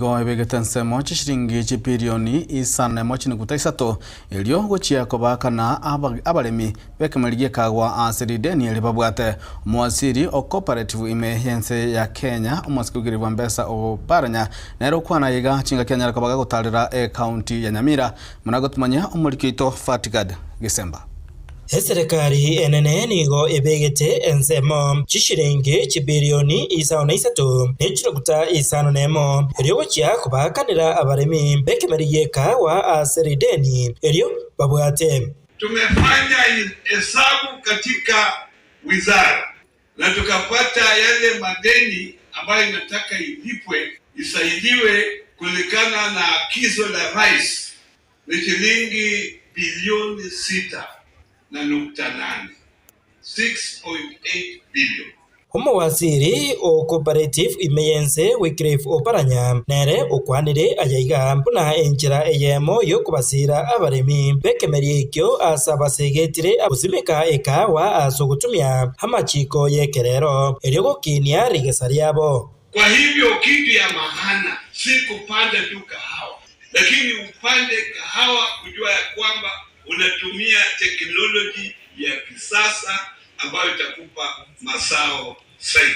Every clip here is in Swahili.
nigo ebegete nsemo chishiringi chipirioni isana mochini kutaisatu elio gochia kobakana abalemi bekemerigie kagwa asirideni elibabwate mwasiri o cooperative ime yense ya Kenya omwasikugiribwa mbesa oparanya nero kwana yiga chinga Kenya kabaga gutarira county ya Nyamira munagotumanya omurikito Fatigad Gisemba. Serikali enene nigo ebegete ensemo chishiringi chipirioni isana isatu nechirukuta isano nemo elio gochia kobakanira abalemi bekemerigie kagwa asirideni elio babwate. Tumefanya hesabu katika wizara na tukapata yale madeni ambayo inataka ilipwe isaidiwe kulingana na agizo la rais ni shilingi bilioni 6.8 6.8 billion. Omwasiri o cooperative imeyense Wycliffe Oparanya nere okwanire ayaiga mpuna enchira eyemo yokubasira abaremi bekemerie ekyo asabasegetire abuzimika ekawa asogutumia amachiko yekerero elio gokinia rigesa ryabo. Kwa hivyo kitu ya maana si kupanda tu kahawa, lakini upande kahawa kujua ya kwamba unatumia teknoloji ya kisasa ambayo itakupa masao saidi.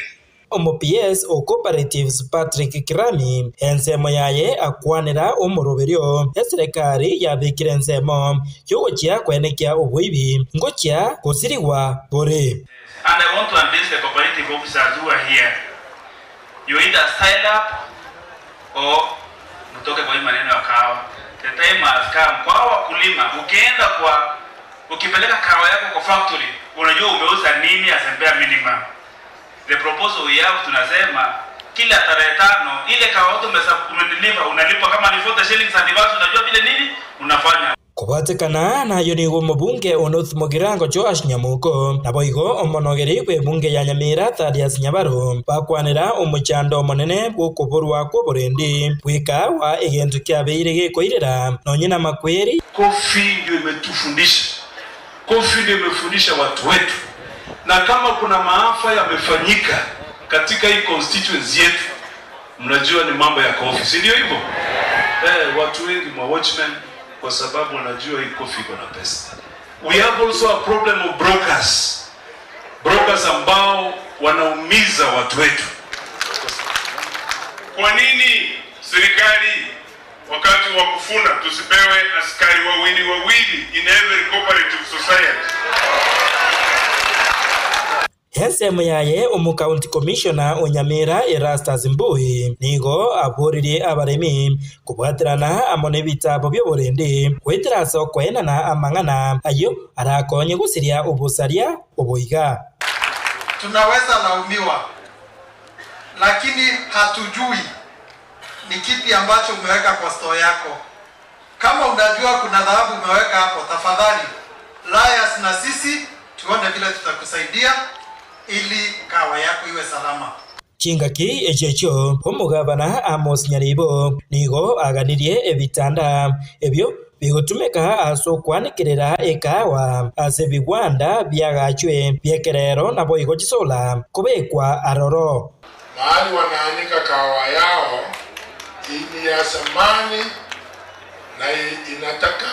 Omo-PS o cooperatives Patrick Kirami ensemo yaye akwanira omoroberio ya serikali yabikire ensemo yogochia kwenekia obuibi ngochia kosiriwa bore. And I want to address the cooperative officers who are here. You either sign up or mtoke kwa hii maneno ya kahawa. The time has come kwa wakulima. Ukipeleka kahawa yako kwa factory, unajua umeuza nini asembea minimum. The proposal we have tunasema kila tarehe 5 ile kahawa umedeliver unalipa kama ni 40 shillings advance, unajua vile nini unafanya. Kubatikana na yonigo mubunge Onoth Mogirango Joash Nyamuko naboigo omonogeri kwe bunge ya Nyamira Thaddeus Nyabaro bakwanira omuchando monene bwokuburwa kwoburendi bwika wa egentu kyabeire gekoirera nonyina makweri. Kofi ndio imetufundisha. Kofi ndio imefundisha watu wetu. Na kama kuna maafa yamefanyika katika hii constituency yetu, mnajua ni mambo ya kofi, si ndio hivyo? Watu wengi mwa watchmen kwa sababu unajua hii kofi iko na pesa. We have also a problem of brokers. Brokers ambao wanaumiza watu wetu. Kwa nini serikali wakati wa kufuna tusipewe askari wawili in every cooperative society? Ensemo yaye omu-county commissioner Onyamira Erastus Mbui nigo aburirie abaremi kubwatirana amone bitabo byoburendi kwetera sokwenana amang'ana ayo arakonye gusiria obusaria obuiga. Tunaweza laumiwa, lakini hatujui ni kipi ambacho umeweka kwa store yako. Kama unajua kuna dhahabu umeweka hapo, tafadhali liars na sisi tuone vile tutakusaidia ili kawa yako iwe salama. Chingaki echecho omugabana Amos Nyaribo nigo aganirie ebitanda ebyo bigotumeka asokwanikirira ekawa ase bigwanda byagachwe byekerero nabo igochisola kubekwa aroro. Mahali wanaanika kawa yao ini ya samani na inataka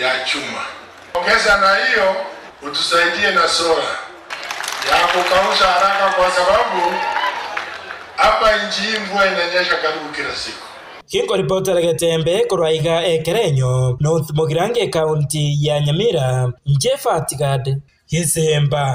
ya chuma. Ongeza na hiyo utusaidie na sola ya kukausha haraka kwa sababu hapa nchi mvua inanyesha karibu kila siku. Kingo reporter Getembe Koraiga Ekerenyo North Mogirange County ya Nyamira Fatigad Gisemba.